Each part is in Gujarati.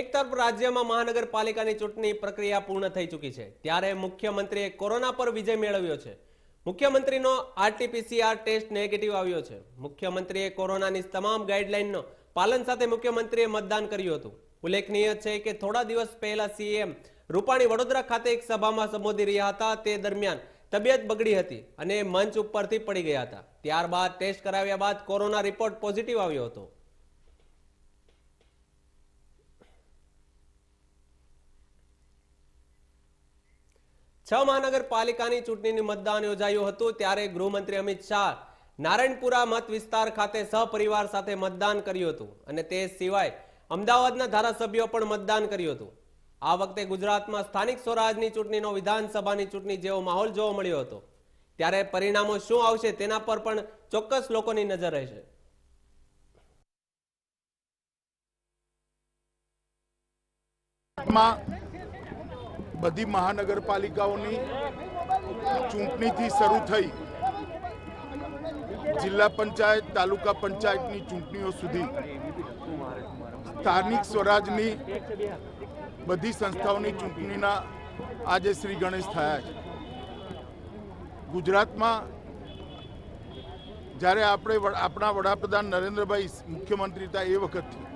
એક તરફ રાજ્યમાં મહાનગરપાલિકાની ચૂંટણી પ્રક્રિયા પૂર્ણ થઈ ચૂકી છે, ત્યારે મુખ્યમંત્રીએ કોરોના પર વિજય મેળવ્યો છે. મુખ્યમંત્રીનો આરટીપીસીઆર ટેસ્ટ નેગેટિવ આવ્યો છે. મુખ્યમંત્રીએ કોરોનાની તમામ ગાઈડલાઈનનો પાલન સાથે મુખ્યમંત્રીએ મતદાન કર્યું હતું. ઉલ્લેખનીય છે કે થોડા દિવસ પહેલા સીએમ રૂપાણી વડોદરા ખાતે એક સભામાં સંબોધી રહ્યા હતા. તે દરમિયાન તબિયત બગડી હતી અને મંચ ઉપરથી પડી ગયા હતા. ત્યારબાદ ટેસ્ટ કરાવ્યા બાદ કોરોના રિપોર્ટ પોઝિટિવ આવ્યો હતો. છ મહાનગરપાલિકાની ચૂંટણીનું મતદાન યોજાયું હતું, ત્યારે ગૃહમંત્રી અમિત શાહ નારાયણપુરા મત વિસ્તાર ખાતે સહપરિવાર સાથે મતદાન કર્યું હતું અને તે સિવાય અમદાવાદના ધારાસભ્યો પણ મતદાન કર્યું હતું. આ વખતે ગુજરાતમાં સ્થાનિક સ્વરાજની ચૂંટણીનો વિધાનસભાની ચૂંટણી જેવો માહોલ જોવા મળ્યો હતો. ત્યારે પરિણામો શું આવશે તેના પર પણ ચોક્કસ લોકોની નજર રહેશે. બધી મહાનગરપાલિકાઓની ચૂંટણીથી શરૂ થઈ જિલ્લા પંચાયત તાલુકા પંચાયતની ચૂંટણીઓ સુધી સ્થાનિક સ્વરાજની બધી સંસ્થાઓની ચૂંટણીના આજે શ્રી ગણેશ થયા છે. ગુજરાતમાં જ્યારે આપણા વડાપ્રધાન નરેન્દ્રભાઈ મુખ્યમંત્રી હતા એ વખતથી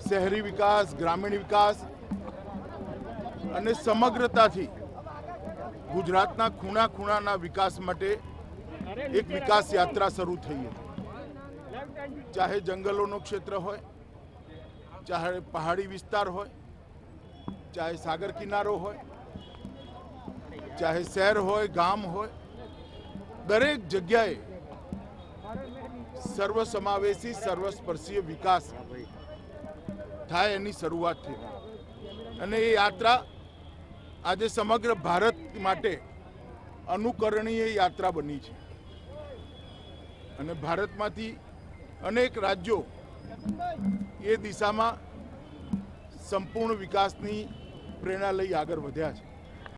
શહેરી વિકાસ, ગ્રામીણ વિકાસ અને સમગ્રતાથી ગુજરાતના ખૂણા ખૂણાના વિકાસ માટે એક વિકાસ યાત્રા શરૂ થઈ હતી. ચાહે જંગલોનો ક્ષેત્ર હોય, ચાહે પહાડી વિસ્તાર હોય, ચાહે સાગર કિનારો હોય, ચાહે શહેર હોય, ગામ હોય, દરેક જગ્યાએ સર્વસમાવેશી સર્વસ્પર્શીય વિકાસ થાય એની શરૂઆત થઈ અને એ યાત્રા આજે સમગ્ર ભારત માટે અનુકરણીય યાત્રા બની છે અને ભારતમાંથી અનેક રાજ્યો એ દિશામાં સંપૂર્ણ વિકાસની પ્રેરણા લઈ આગળ વધ્યા છે.